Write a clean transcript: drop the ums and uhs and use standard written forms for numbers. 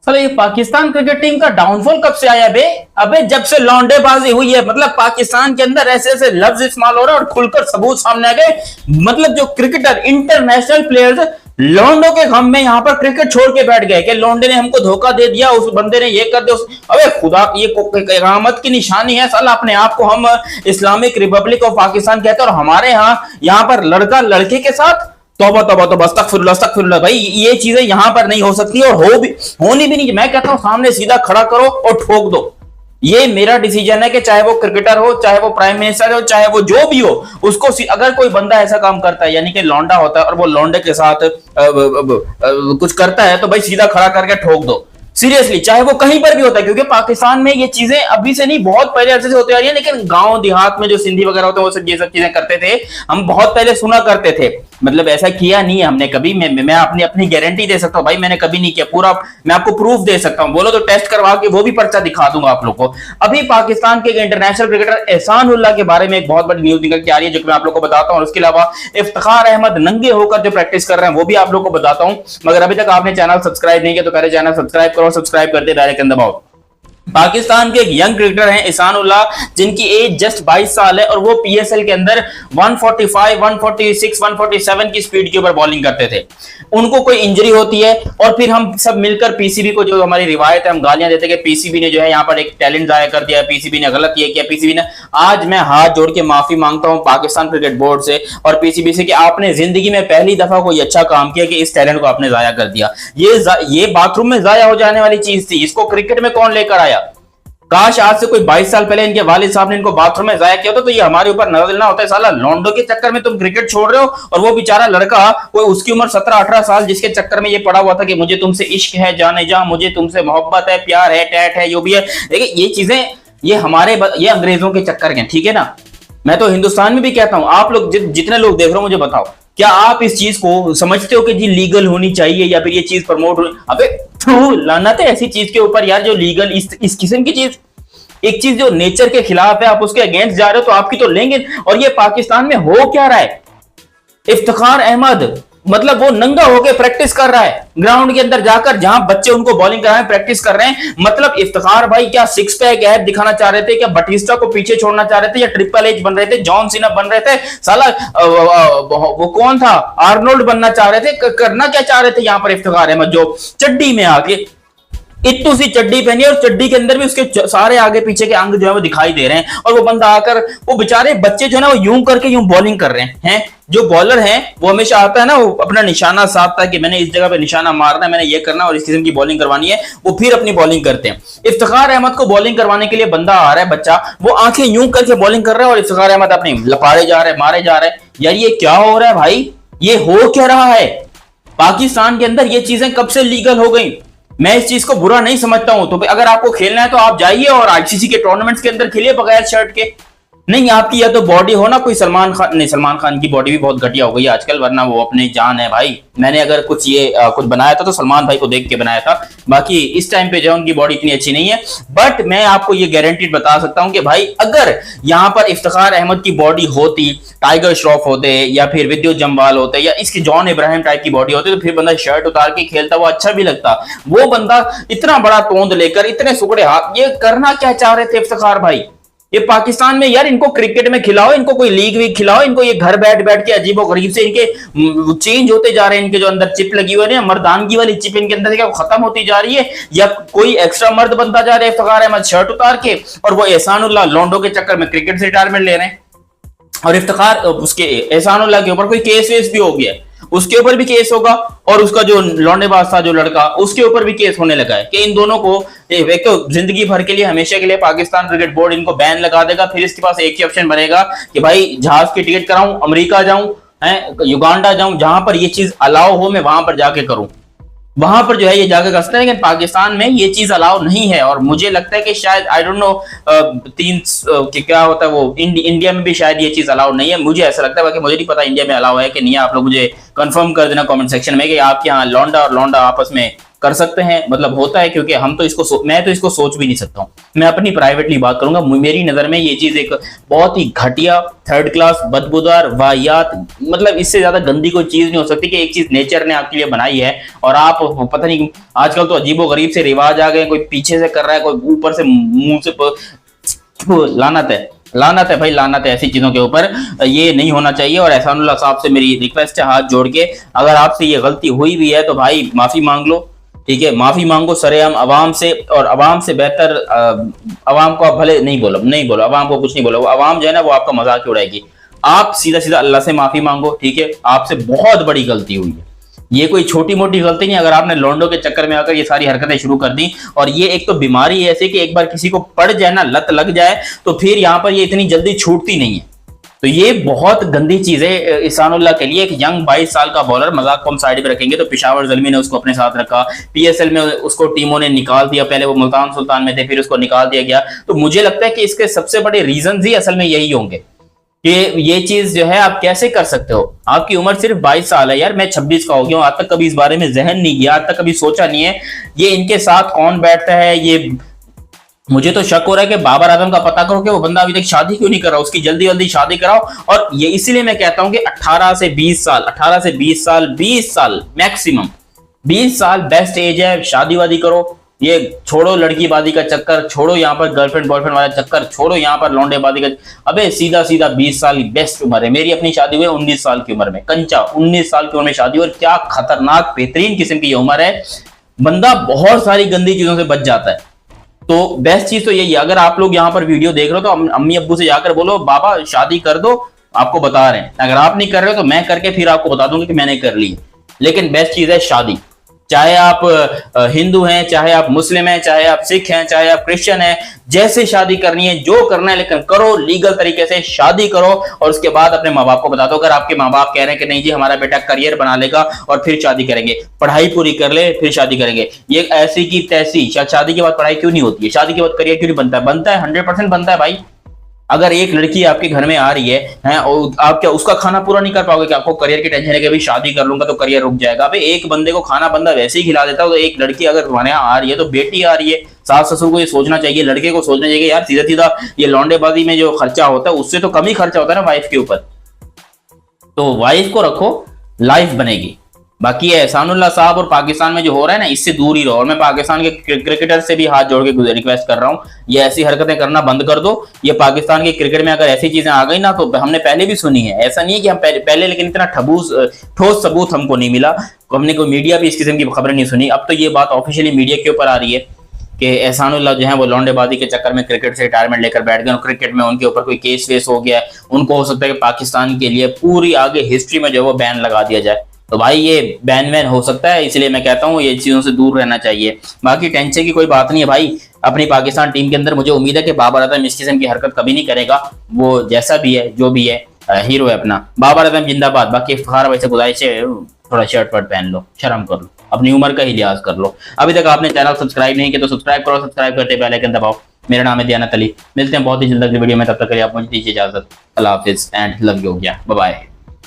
चलो, ये Pakistan cricket team का डाउनफॉल कब से आया बे? अबे जब से लौंडेबाजी हुई है, मतलब पाकिस्तान के अंदर ऐसे ऐसे लफ्ज इस्तेमाल हो रहा है और खुलकर सबूत सामने आ गए। मतलब जो क्रिकेटर इंटरनेशनल प्लेयर्स लौंडों के गम में यहां पर क्रिकेट छोड़ के बैठ गए कि लौंडे ने हमको धोखा दे दिया, उस बंदे ने ये कर दिया। अबे खुदा, ये कयामत की निशानी है साला। अपने आप को हम इस्लामिक रिपब्लिक ऑफ पाकिस्तान कहते हैं और हमारे यहाँ पर लड़का लड़के के साथ तौबा तौबा तौबा, अस्तगफिरुल्लाह अस्तगफिरुल्लाह। भाई ये चीजें यहां पर नहीं हो सकती और होनी भी नहीं। मैं कहता हूं सामने सीधा खड़ा करो और ठोक दो। ये मेरा डिसीजन है कि चाहे वो क्रिकेटर हो, चाहे वो प्राइम मिनिस्टर हो, चाहे वो जो भी हो, उसको अगर कोई बंदा ऐसा काम करता है यानी कि लौंडा होता है और वो लौंडे के साथ कुछ करता है तो भाई सीधा खड़ा करके ठोक दो। सीरियसली, चाहे वो कहीं पर भी होता है, क्योंकि पाकिस्तान में ये चीजें अभी से नहीं बहुत पहले अर्से से होती आ रही है। लेकिन गांव देहात में जो सिंधी वगैरह होते हैं वो सब ये सब चीजें करते थे, हम बहुत पहले सुना करते थे। मतलब ऐसा किया नहीं है हमने कभी। मैं अपनी गारंटी दे सकता हूँ भाई, मैंने कभी नहीं किया। पूरा मैं आपको प्रूफ दे सकता हूँ, बोलो तो टेस्ट करवा के वो भी पर्चा दिखा दूंगा आप लोग को। अभी पाकिस्तान के इंटरनेशनल क्रिकेटर एहसान उल्लाह के बारे में एक बहुत बड़ी न्यूज निकल के आ रही है जो कि मैं आप लोग को बताता हूँ। और उसके अलावा इफ्तिखार अहमद नंगे होकर जो प्रैक्टिस कर रहे हैं वो भी आप लोग को बताता हूँ। मगर अभी तक आपने चैनल सब्सक्राइब नहीं किया तो पहले चैनल सब्सक्राइब करो, सब्सक्राइब करते डायरेक्ट दबाओ। पाकिस्तान के एक यंग क्रिकेटर हैं एहसान उल्लाह, जिनकी एज जस्ट 22 साल है और वो पीएसएल के अंदर 145, 146, 147 की स्पीड के ऊपर बॉलिंग करते थे। उनको कोई इंजरी होती है और फिर हम सब मिलकर पीसीबी को, जो हमारी रिवायत है, हम गालियां देते हैं कि पीसीबी ने जो है यहाँ पर एक टैलेंट जाया कर दिया, पीसीबी ने गलत ये किया, पीसीबी ने। आज मैं हाथ जोड़ के माफी मांगता हूं पाकिस्तान क्रिकेट बोर्ड से और पीसीबी से कि आपने जिंदगी में पहली दफा कोई अच्छा काम किया कि इस टैलेंट को आपने जाया कर दिया। ये बाथरूम में जाया हो जाने वाली चीज थी, इसको क्रिकेट में कौन लेकर आया? काश आज से कोई 22 साल पहले इनके वालिद साहब ने इनको बाथरूम में जाया किया होता तो ये हमारे ऊपर नजर ना होता है। साला लौंडो के चक्कर में तुम क्रिकेट छोड़ रहे हो और वो बेचारा लड़का, कोई उसकी उम्र 17-18 साल, जिसके चक्कर में ये पड़ा हुआ था कि मुझे तुमसे इश्क है जाने जा, मुझे तुमसे मोहब्बत है, प्यार है, टैट है, जो भी है। देखिए ये चीजें ये अंग्रेजों के चक्कर के, ठीक है ना। मैं तो हिंदुस्तान में भी कहता हूं, आप लोग जितने लोग देख रहे हो मुझे बताओ, क्या आप इस चीज को समझते हो कि जी लीगल होनी चाहिए या फिर ये चीज प्रमोट होनी? अबे लानत है ऐसी चीज के ऊपर यार जो लीगल इस किस्म की चीज, एक चीज जो नेचर के खिलाफ है, आप उसके अगेंस्ट जा रहे हो तो आपकी तो लेंगे। और ये पाकिस्तान में हो क्या रहा है? इफ्तिखार अहमद मतलब वो नंगा होकर प्रैक्टिस कर रहा है ग्राउंड के अंदर जाकर, जहां बच्चे उनको बॉलिंग कर रहे हैं, प्रैक्टिस कर रहे हैं। मतलब इफ्तिखार भाई क्या सिक्स पैक ऐप दिखाना चाह रहे थे? क्या बटिस्टा को पीछे छोड़ना चाह रहे थे? या ट्रिपल एच बन रहे थे? जॉन सीना बन रहे थे? साला वो कौन था, आर्नोल्ड बनना चाह रहे थे? करना क्या चाह रहे थे यहां पर इफ्तिखार अहमद, जो चड्डी में आके इतनी सी चड्डी पहनी और चड्डी के अंदर भी उसके सारे आगे पीछे के अंग जो है वो दिखाई दे रहे हैं। और वो बंदा आकर, वो बेचारे बच्चे जो है ना वो यूं करके यूं बॉलिंग कर रहे हैं। जो बॉलर है वो हमेशा आता है ना, वो अपना निशाना साधता है कि मैंने इस जगह पे निशाना मारना है, मैंने ये करना और इस किस्म की बॉलिंग करवानी है, वो फिर अपनी बॉलिंग करते हैं। इफ्तिखार अहमद को बॉलिंग करवाने के लिए बंदा आ रहा है, बच्चा, वो आंखें यूं करके बॉलिंग कर रहा है और इफ्तिखार अहमद अपनी लपाड़े जा रहे हैं, मारे जा रहे हैं। यार ये क्या हो रहा है भाई? ये हो क्या रहा है? पाकिस्तान के अंदर ये चीजें कब से लीगल हो गई? मैं इस चीज को बुरा नहीं समझता हूं। तो अगर आपको खेलना है तो आप जाइए और आईसीसी के टूर्नामेंट्स के अंदर खेलिए बगैर शर्ट के। नहीं, आपकी या तो बॉडी हो ना कोई सलमान खान, नहीं सलमान खान की बॉडी भी बहुत घटिया हो गई है आजकल, वरना वो अपनी जान है भाई। मैंने अगर कुछ बनाया था तो सलमान भाई को देख के बनाया था, बाकी इस टाइम पे जो उनकी बॉडी इतनी अच्छी नहीं है। बट मैं आपको ये गारंटीड बता सकता हूं कि भाई अगर यहां पर इफ्तिखार अहमद की बॉडी होती, टाइगर श्रॉफ होते या फिर विद्युत जम्वाल होते या इसकी जॉन इब्राहिम टाइप की बॉडी होती तो फिर बंदा शर्ट उतार के खेलता, वो अच्छा भी लगता। वो बंदा इतना बड़ा तोंद लेकर, इतने सुकड़े हाथ, ये करना क्या चाह रहे थे इफ्तिखार भाई? ये पाकिस्तान में यार इनको क्रिकेट में खिलाओ, इनको कोई लीग वीग खिलाओ, इनको ये घर बैठ बैठ के अजीबो गरीब से इनके चेंज होते जा रहे हैं। इनके जो अंदर चिप लगी हुई है, मर्दानगी वाली चिप इनके अंदर क्या खत्म होती जा रही है या कोई एक्स्ट्रा मर्द बनता जा रहा है इफ्तिखार अहमद शर्ट उतार के? और वो एहसान उल्लाह लौंडो के चक्कर में क्रिकेट से रिटायरमेंट ले रहे हैं। और इफ्तिखार उसके एहसान उल्लाह के ऊपर कोई केस वेस भी हो गया, उसके ऊपर भी केस होगा। और उसका जो लौंडेबाज था जो लड़का, उसके ऊपर भी केस होने लगा है कि इन दोनों को एक तो जिंदगी भर के लिए, हमेशा के लिए पाकिस्तान क्रिकेट बोर्ड इनको बैन लगा देगा। फिर इसके पास एक ही ऑप्शन बनेगा कि भाई जहाज की टिकट कराऊं, अमेरिका जाऊं, युगांडा जाऊं, जहां पर ये चीज अलाउ हो मैं वहां पर जाके करूं, वहां पर जो है ये जाकर कर सकते हैं। लेकिन पाकिस्तान में ये चीज अलाउ नहीं है। और मुझे लगता है कि शायद आई डोंट नो क्या होता है वो, इंडिया में भी शायद ये चीज अलाउ नहीं है, मुझे ऐसा लगता है। बाकी मुझे नहीं पता इंडिया में अलाउ है कि नहीं है, आप लोग मुझे कंफर्म कर देना कमेंट सेक्शन में कि आपके यहाँ लौंडा और लौंडा आपस में कर सकते हैं, मतलब होता है, क्योंकि हम तो इसको मैं तो इसको सोच भी नहीं सकता हूँ। मैं अपनी प्राइवेटली बात करूंगा, मेरी नजर में ये चीज एक बहुत ही घटिया, थर्ड क्लास, बदबूदार, वाहियात, मतलब इससे ज्यादा गंदी कोई चीज नहीं हो सकती कि एक चीज नेचर ने आपके लिए बनाई है और आप पता नहीं, आजकल तो अजीबोगरीब से रिवाज आ गए, कोई पीछे से कर रहा है, कोई ऊपर से मुंह से लानत है भाई, लानत है ऐसी चीजों के ऊपर। ये नहीं होना चाहिए। और एहसानुल्लाह साहब से मेरी रिक्वेस्ट है हाथ जोड़ के, अगर आपसे ये गलती हुई भी है तो भाई माफी मांग लो, ठीक है, माफी मांगो सरेआम अवाम से। और अवाम से बेहतर, अवाम को आप भले नहीं बोलो अवाम को कुछ नहीं बोलो, अवाम जो है ना वो आपका मजाक उड़ाएगी। आप सीधा सीधा अल्लाह से माफी मांगो, ठीक है, आपसे बहुत बड़ी गलती हुई है, ये कोई छोटी मोटी गलती नहीं। अगर आपने लौंडों के चक्कर में आकर ये सारी हरकतें शुरू कर दी, और ये एक तो बीमारी है ऐसी कि एक बार किसी को पड़ जाए ना, लत लग जाए, तो फिर यहाँ पर ये इतनी जल्दी छूटती नहीं है। तो ये बहुत गंदी चीज है एहसानुल्लाह के लिए। एक यंग 22 साल का बॉलर, मजाक को हम साइड पे रखेंगे, तो पेशावर ज़ल्मी ने उसको अपने साथ रखा, पीएसएल में उसको टीमों ने निकाल दिया, पहले वो मुल्तान सुल्तान में थे, फिर उसको निकाल दिया गया। तो मुझे लगता है कि इसके सबसे बड़े रीजन ही असल में यही होंगे कि ये चीज जो है आप कैसे कर सकते हो। आपकी उम्र सिर्फ 22 साल है यार, मैं 26 का हो गया हूं, आज तक कभी इस बारे में जहन नहीं किया, आज तक कभी सोचा नहीं है ये इनके साथ कौन बैठता है। ये मुझे तो शक हो रहा है कि बाबर आजम का पता करो कि वो बंदा अभी तक शादी क्यों नहीं कर रहा, उसकी जल्दी जल्दी शादी कराओ। और ये इसीलिए मैं कहता हूं कि 18 से 20 साल 20 साल मैक्सिमम, 20 साल बेस्ट एज है, शादी वादी करो। ये छोड़ो लड़कीबाजी का चक्कर, छोड़ो यहाँ पर गर्लफ्रेंड बॉयफ्रेंड वाला चक्कर, छोड़ो यहाँ पर लौंडेबाजी का, अबे सीधा सीधा 20 साल बेस्ट उम्र है। मेरी अपनी शादी हुई 19 साल की उम्र में, कंचा 19 साल की उम्र में शादी, और क्या खतरनाक बेहतरीन किस्म की उम्र है, बंदा बहुत सारी गंदी चीजों से बच जाता है। तो बेस्ट चीज तो यही है। अगर आप लोग यहाँ पर वीडियो देख रहे हो तो अम्मी अब्बू से जाकर बोलो बाबा शादी कर दो, आपको बता रहे हैं। अगर आप नहीं कर रहे हो तो मैं करके फिर आपको बता दूंगा कि मैंने कर ली। लेकिन बेस्ट चीज है शादी, चाहे आप हिंदू हैं, चाहे आप मुस्लिम हैं, चाहे आप सिख हैं, चाहे आप क्रिश्चियन हैं, जैसे शादी करनी है जो करना है, लेकिन करो लीगल तरीके से शादी करो। और उसके बाद अपने माँ बाप को बता दो। अगर आपके माँ बाप कह रहे हैं कि नहीं जी हमारा बेटा करियर बना लेगा और फिर शादी करेंगे, पढ़ाई पूरी कर ले फिर शादी करेंगे, ये ऐसी की तैसी, शादी के बाद पढ़ाई क्यों नहीं होती है, शादी के बाद करियर क्यों नहीं बनता है? बनता है, 100% बनता है भाई। अगर एक लड़की आपके घर में आ रही है और आप क्या उसका खाना पूरा नहीं कर पाओगे कि आपको करियर की टेंशन है कि अभी शादी कर लूंगा तो करियर रुक जाएगा? अबे एक बंदे को खाना बंदा वैसे ही खिला देता है, तो एक लड़की अगर तुम्हारे यहाँ आ रही है तो बेटी आ रही है, सास ससुर को ये सोचना चाहिए, लड़के को सोचना चाहिए यार सीधा सीधा ये लौंडेबाजी में जो खर्चा होता है उससे तो कम ही खर्चा होता है ना वाइफ के ऊपर। तो वाइफ को रखो, लाइफ बनेगी। बाकी एहसानुल्लाह साहब और पाकिस्तान में जो हो रहा है ना, इससे दूर ही रहो। और मैं पाकिस्तान के क्रिकेटर से भी हाथ जोड़ के रिक्वेस्ट कर रहा हूँ, ये ऐसी हरकतें करना बंद कर दो। ये पाकिस्तान के क्रिकेट में अगर ऐसी चीजें आ गई ना, तो हमने पहले भी सुनी है, ऐसा नहीं है कि हम पहले लेकिन इतना ठोस सबूत हमको नहीं मिला, हमने कोई मीडिया भी इस किस्म की खबर नहीं सुनी। अब तो ये बात ऑफिशियली मीडिया के ऊपर आ रही है कि एहसानुल्लाह जो है वो लौंडेबाजी के चक्कर में क्रिकेट से रिटायरमेंट लेकर बैठ गए, और क्रिकेट में उनके ऊपर कोई केस वेस हो गया, उनको हो सकता है कि पाकिस्तान के लिए पूरी आगे हिस्ट्री में जो वो बैन लगा दिया जाए। तो भाई ये बैन वैन हो सकता है, इसलिए मैं कहता हूँ ये चीजों से दूर रहना चाहिए। बाकी टेंशन की कोई बात नहीं है भाई। अपनी पाकिस्तान टीम के अंदर मुझे उम्मीद है कि बाबर आजम इस किस्म की हरकत कभी नहीं करेगा, वो जैसा भी है जो भी है हीरो है अपना, बाबर आजम जिंदाबाद। बाकी इफ्तिखार भाई से गुजारिश है थोड़ा शर्ट वर्ट पहन लो, शर्म कर लो, अपनी उम्र का ही लिहाज कर लो। अभी तक आपने चैनल सब्सक्राइब नहीं किया तो सब्सक्राइब करो, सब्सक्राइब करते बेल आइकन दबाओ। मेरा नाम है दियानत अली, मिलते हैं बहुत ही जल्द अगली वीडियो में, तब तक के लिए आप मुझे दीजिए इजाजत। अल्लाह हाफिज and love you, bye bye.